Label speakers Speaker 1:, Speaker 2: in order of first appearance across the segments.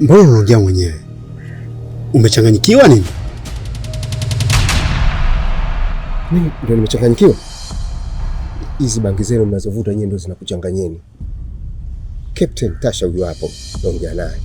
Speaker 1: Mbona unaongea mwenyewe? Umechanganyikiwa nini?
Speaker 2: Mimi ndio nimechanganyikiwa? Hizi bangi zenu mnazovuta nyinyi ndio zinakuchanganyeni. Captain Tasha huyu hapo, naongea naye.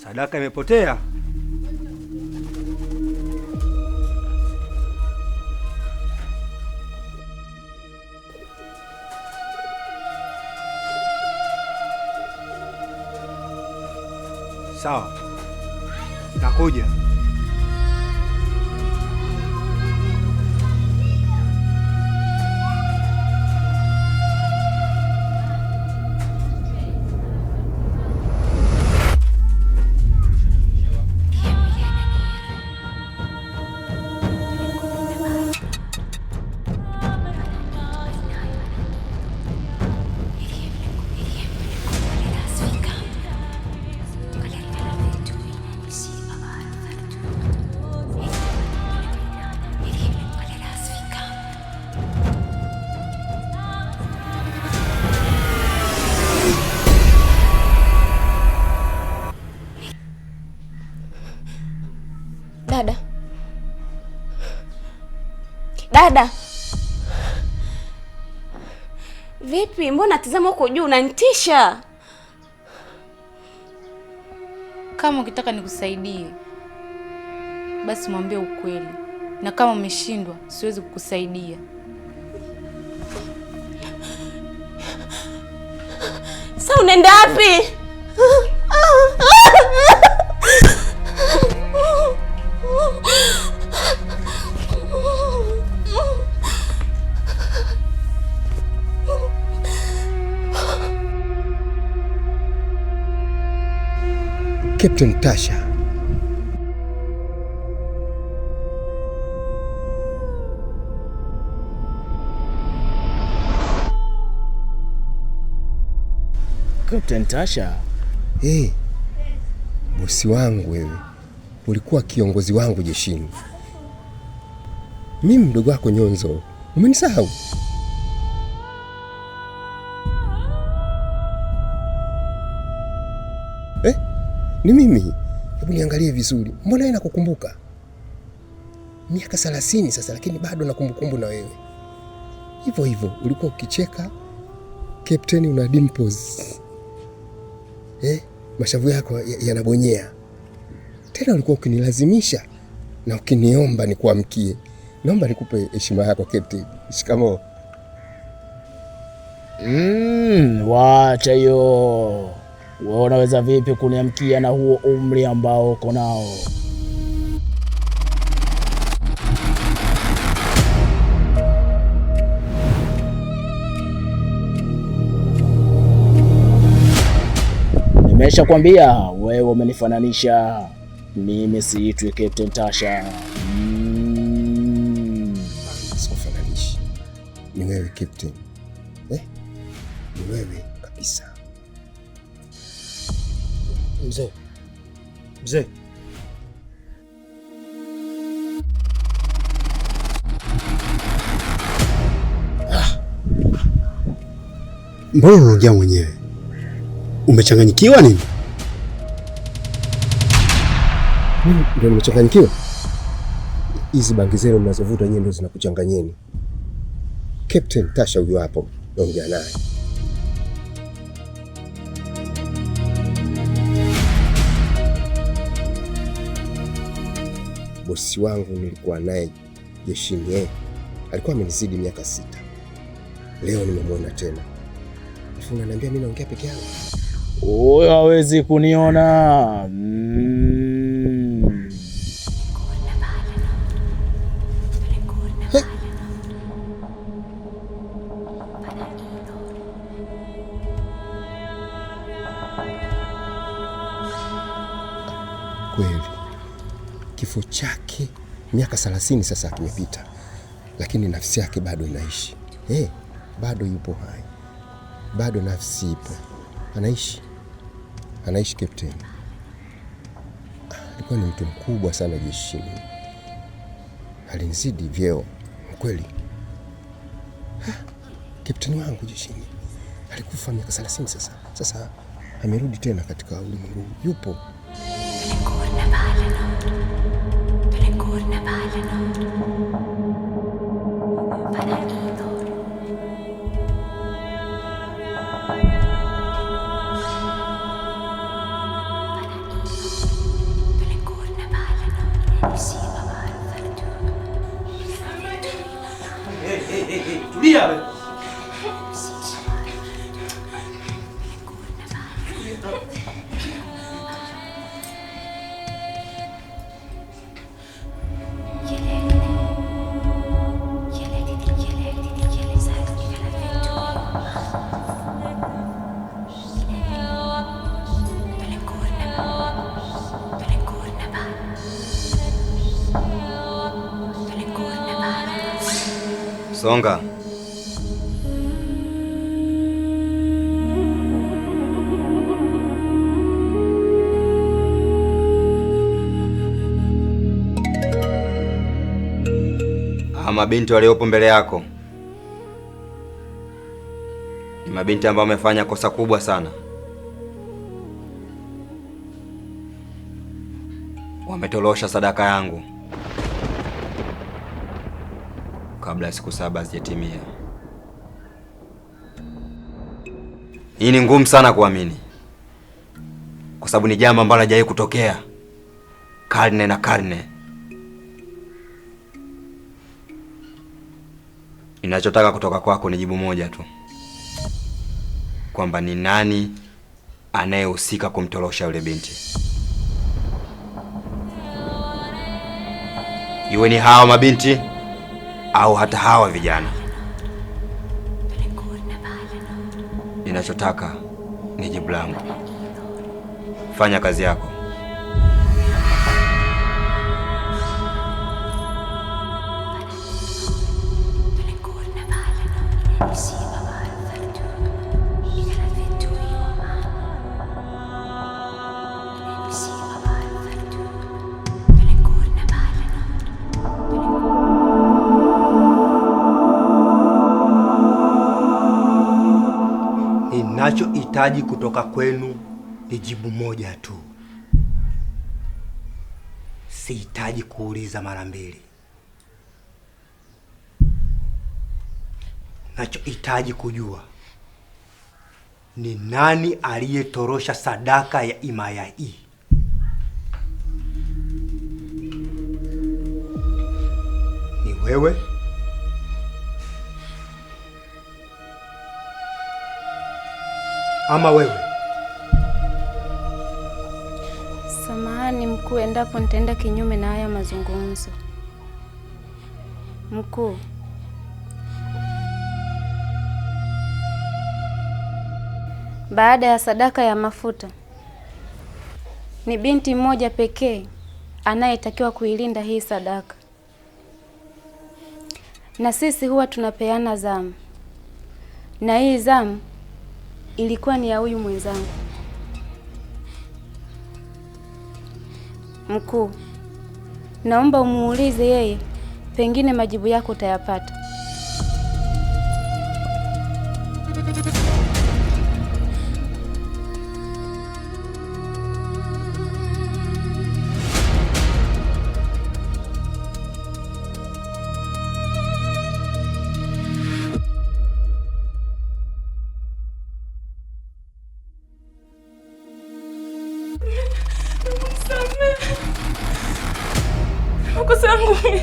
Speaker 3: Sadaka imepotea. Sawa. Nakuja.
Speaker 4: Dada. Vipi? Mbona tazama huko juu unanitisha?
Speaker 5: Kama ukitaka nikusaidie, basi mwambie ukweli. Na kama umeshindwa, siwezi kukusaidia.
Speaker 4: Sasa unaenda wapi?
Speaker 2: Captain Tasha.
Speaker 6: Captain Tasha?
Speaker 2: Hey, bosi wangu wewe. Ulikuwa kiongozi wangu jeshini. Mimi mdogo wako Nyonzo. Umenisahau? Ni mimi. Hebu niangalie vizuri. Mbona nakukumbuka? Miaka 30 sasa, lakini bado nakumbukumbu na wewe. Hivyo hivyo ulikuwa ukicheka. Captain, una dimples. Mashavu yako yanabonyea. Tena ulikuwa ukinilazimisha na ukiniomba nikuamkie. Naomba nikupe heshima yako Captain. Shikamoo.
Speaker 6: Wacha hiyo. Wewe unaweza vipi kuniamkia na huo umri ambao uko nao? Nimesha kwambia wewe umenifananisha. Mimi siitwi Captain Tasha.
Speaker 2: Sikufananisha. Ni Captain. Ni wewe kabisa.
Speaker 3: Mzee.
Speaker 1: Mbona unaongea mwenyewe? Umechanganyikiwa nini?
Speaker 2: Mimi ndio nimechanganyikiwa? Hizi bangi zenu mnazovuta nyenye ndio zinakuchanganyeni. Captain Tasha huyo hapo, naongea naye. Bosi wangu nilikuwa naye jeshini, alikuwa amenizidi miaka 6. Leo nimemwona tena. Unaniambia mimi naongea peke yangu?
Speaker 6: Huyo hawezi kuniona.
Speaker 2: Kweli kifo chake miaka 30 sasa kimepita, lakini nafsi yake bado inaishi. Bado yupo hai, bado nafsi ipo, anaishi Captain. Alikuwa ni mtu mkubwa sana jeshini, alinizidi vyeo kweli. Captain wangu jeshini alikufa miaka 30 sasa amerudi tena katika ulimwengu, yupo.
Speaker 3: Tulia wewe.
Speaker 7: Songa. Mabinti waliopo mbele yako ni mabinti ambao wamefanya kosa kubwa sana. Wametolosha sadaka yangu kabla ya siku 7 hazijatimia. Hii ni ngumu sana kuamini, kwa sababu ni jambo ambalo halijawahi kutokea karne na karne. Ninachotaka kutoka kwako ni jibu moja tu, kwamba ni nani anayehusika kumtolosha yule binti. Iwe ni hawa mabinti au hata hawa vijana. Ninachotaka ni jibu langu. Fanya kazi yako.
Speaker 3: Ninachohitaji kutoka kwenu ni jibu moja tu. Sihitaji kuuliza mara mbili. Nachohitaji kujua ni nani aliyetorosha sadaka ya himaya hii. Ni wewe? Ama wewe?
Speaker 4: Samahani mkuu, endapo nitaenda kinyume na haya mazungumzo. Mkuu, baada ya sadaka ya mafuta, ni binti mmoja pekee anayetakiwa kuilinda hii sadaka, na sisi huwa tunapeana zamu. na hii zamu ilikuwa ni ya huyu mwenzangu. Mkuu, naomba umuulize yeye, pengine majibu yako utayapata.
Speaker 5: Makosa yangu mimi.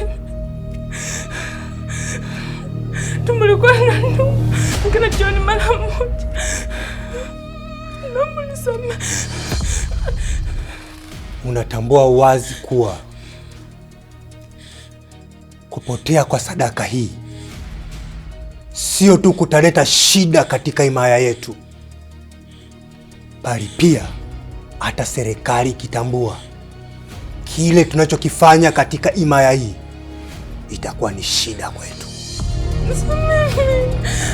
Speaker 5: Tumulikuwa na ndugu. Kinachooni mara moja. Naomba nisamehe.
Speaker 3: Unatambua wazi kuwa kupotea kwa sadaka hii sio tu kutaleta shida katika himaya yetu, bali pia hata serikali ikitambua kile tunachokifanya katika himaya hii itakuwa ni shida kwetu.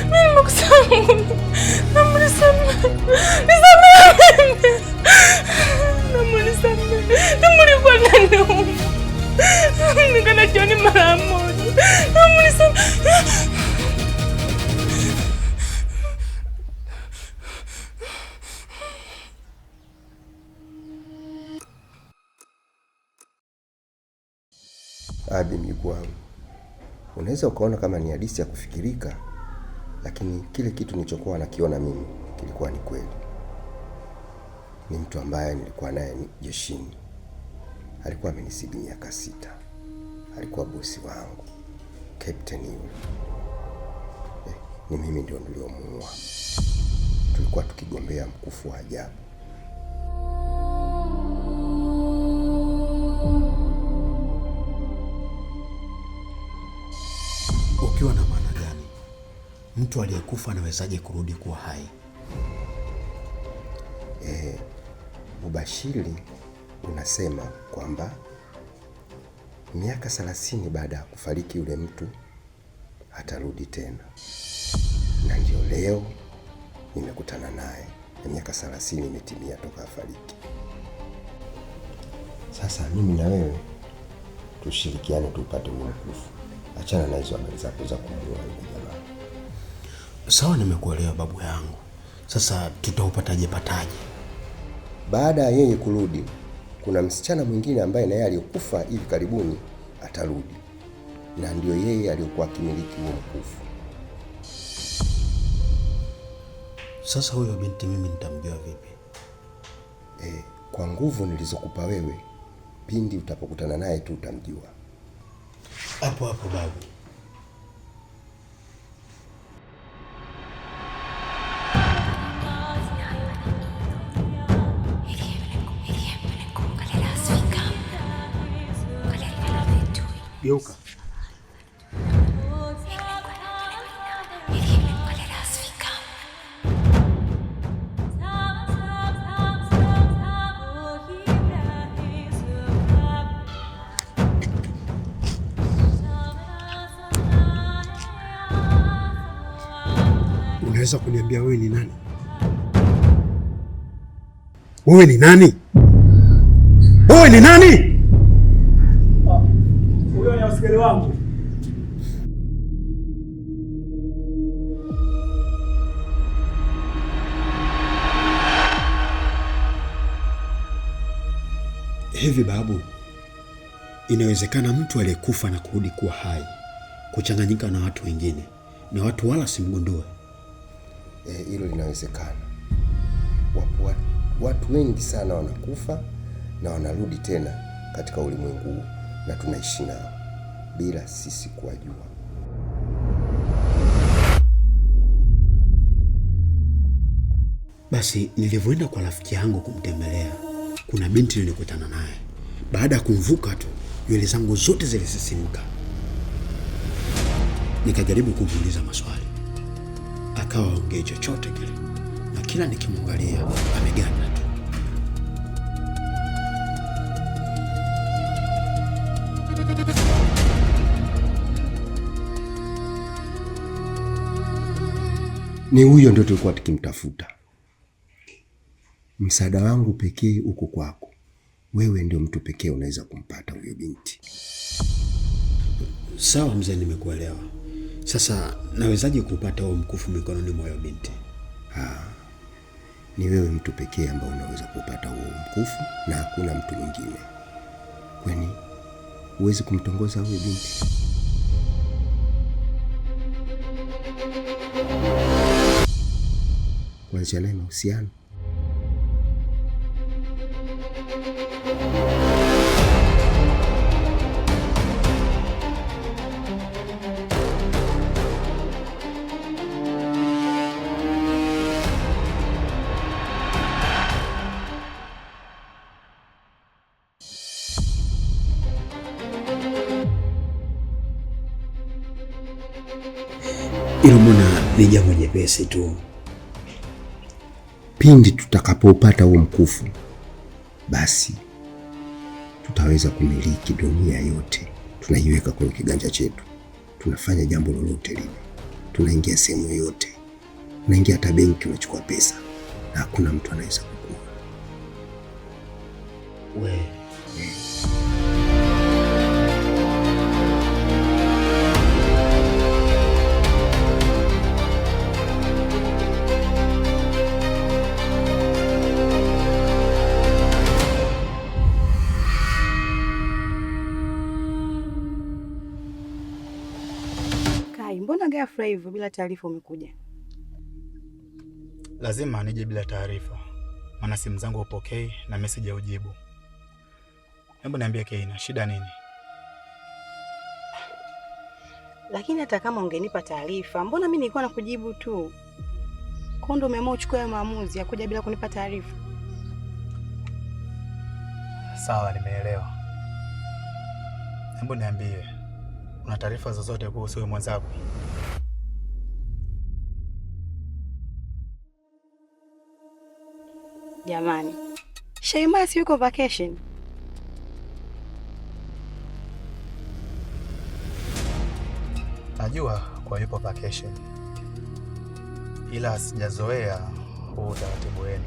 Speaker 5: Mimi makosa yangu. Naomba nisamehe. Tumulikuwa na ndugu. Kinachooni mara moja. Naomba nisamehe.
Speaker 2: Abi, mjukuu wangu, unaweza ukaona kama ni hadithi ya kufikirika, lakini kile kitu nilichokuwa nakiona mimi kilikuwa ni kweli. Ni mtu ambaye nilikuwa naye jeshini, alikuwa amenisidi miaka 6, alikuwa bosi wangu, captain yule. Ni mimi ndio niliomuua. Tulikuwa tukigombea mkufu wa ajabu.
Speaker 1: Ukiwa na maana gani? Mtu aliyekufa anawezaje kurudi kuwa hai?
Speaker 2: Ubashiri unasema kwamba miaka 30 baada ya kufariki yule mtu atarudi tena, na ndio leo nimekutana naye na miaka 30 imetimia toka afariki. Sasa mimi na wewe tushirikiane tupate mkufu. Achana na hizo habari zako za kumjua yule jamaa.
Speaker 1: Sawa, nimekuelewa babu yangu. Sasa tutaupataje?
Speaker 2: Baada ya yeye kurudi, kuna msichana mwingine ambaye naye alikufa hivi karibuni atarudi, na ndio yeye aliyokuwa akimiliki huo mkufu.
Speaker 1: Sasa huyo binti mimi nitamjua vipi?
Speaker 2: Kwa nguvu nilizokupa wewe, pindi utapokutana naye tu utamjua.
Speaker 1: Hapo hapo babu. Geuka. Unaweza kuniambia wewe ni nani? Wewe ni nani? Wewe ni nani?
Speaker 8: Huyo ni askari wangu.
Speaker 1: Hivi babu, inawezekana mtu aliyekufa na kurudi kuwa hai kuchanganyika na watu wengine na watu wala simgundue?
Speaker 2: Hilo linawezekana. Wapo watu wengi sana wanakufa na wanarudi tena katika ulimwengu huu, na tunaishi nao bila sisi kuwajua.
Speaker 1: Basi nilivyoenda kwa rafiki yangu kumtembelea, kuna binti nilikutana naye. Baada ya kumvuka tu, nywele zangu zote zilisisimka. Nikajaribu kumuuliza maswali, akawa ongea chochote kile, na kila nikimwangalia ameganda tu.
Speaker 2: Ni huyo ndio tulikuwa tukimtafuta. Msaada wangu pekee uko kwako. Wewe ndio mtu pekee unaweza kumpata huyo binti.
Speaker 1: Sawa mzee, nimekuelewa. Sasa nawezaje kupata huo mkufu mikononi mwa huyo binti?
Speaker 2: Ni wewe mtu pekee ambaye unaweza kupata huo mkufu na hakuna mtu mwingine. Kwani huwezi kumtongoza huyo binti? Kuanzia naye mahusiano.
Speaker 1: Hilo mbona ni jambo jepesi tu.
Speaker 2: Pindi tutakapopata huo mkufu, basi tutaweza kumiliki dunia yote. Tunaiweka kwenye kiganja chetu. Tunafanya jambo lolote lile. Tunaingia sehemu yoyote. Tunaingia hata benki, tunachukua pesa na hakuna mtu anaweza kukua.
Speaker 8: Mbona ghafla hivyo bila taarifa umekuja?
Speaker 9: Lazima nije bila taarifa, maana simu zangu upokei na message ya ujibu. Hebu niambie Keina, shida nini?
Speaker 8: Lakini hata kama ungenipa taarifa, mbona mimi nilikuwa nakujibu tu? Kondo umeamua uchukue maamuzi ya kuja bila kunipa taarifa.
Speaker 9: Sawa, nimeelewa. Hebu niambie, una taarifa zozote kuhusu huyo mwenzako?
Speaker 8: Jamani, Shaima si yuko vacation?
Speaker 9: Najua kwa yupo vacation, ila sijazoea huu utaratibu wenu,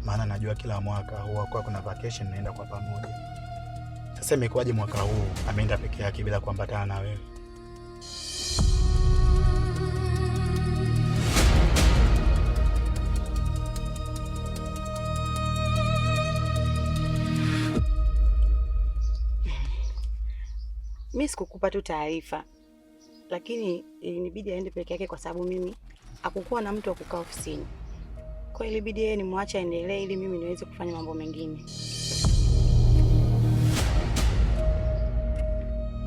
Speaker 9: maana najua kila mwaka huwa kwa kuna vacation naenda kwa pamoja. Sasa imekuwaje mwaka huu ameenda peke yake bila kuambatana na wewe?
Speaker 8: Mimi sikukupa tu taarifa, lakini ilinibidi aende peke yake kwa sababu mimi hakukuwa na mtu wa kukaa ofisini. Kwa hiyo ilibidi yeye nimwache aendelee ili mimi niweze kufanya mambo mengine.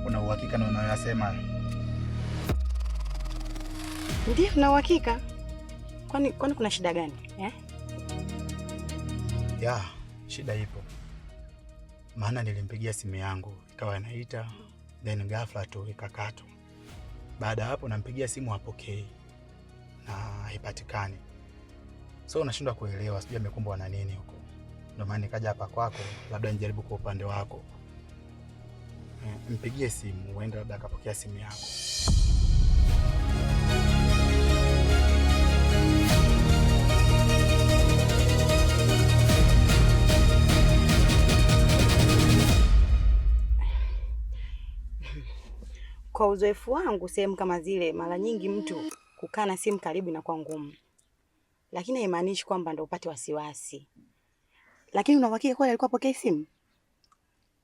Speaker 9: Una uhakika na unayosema?
Speaker 8: Ndiyo, na uhakika. Kwani kuna shida gani?
Speaker 9: Ya, shida ipo. Maana nilimpigia simu yangu ikawa inaita, then ghafla tu ikakatwa. Baada hapo nampigia simu hapokei na haipatikani. So unashindwa kuelewa, sijui amekumbwa na nini huko. Ndio maana nikaja hapa kwako, labda nijaribu kwa upande wako. Mpigie simu, uende labda akapokea simu yako.
Speaker 8: Kwa uzoefu wangu, sehemu kama zile mara nyingi mtu kukaa na simu karibu inakuwa ngumu. Lakini haimaanishi kwamba ndio upate wasiwasi. Lakini una uhakika kweli alikuwa apokee simu?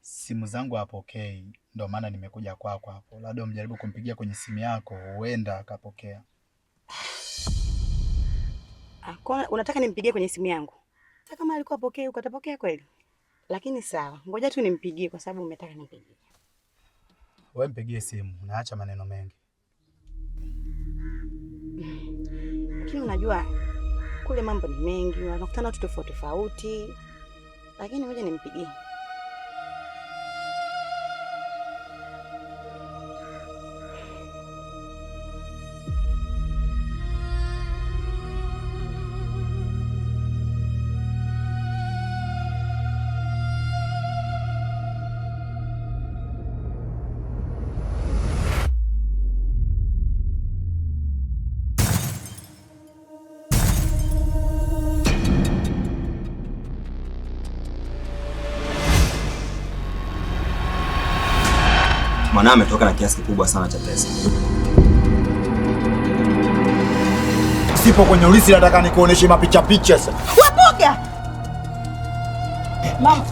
Speaker 9: Simu zangu hapokei, ndio maana nimekuja kwako hapo. Labda umjaribu kumpigia kwenye simu yako, huenda akapokea.
Speaker 8: Kwa unataka nimpigie kwenye simu yangu? Hata kama alikuwa apokee, ukatapokea kweli? Lakini sawa, ngoja tu nimpigie kwa sababu umetaka nimpigie.
Speaker 9: Wewe mpigie simu, naacha maneno mengi.
Speaker 8: Lakini unajua kule mambo ni mengi, unakutana watu tofauti tofauti. Lakini ngoja nimpigie.
Speaker 7: Mwana ametoka na kiasi kikubwa sana cha pesa.
Speaker 10: Sipo kwenye ulisi, nataka nikuoneshe mapicha picha sasa.
Speaker 8: Wapoga! Mama.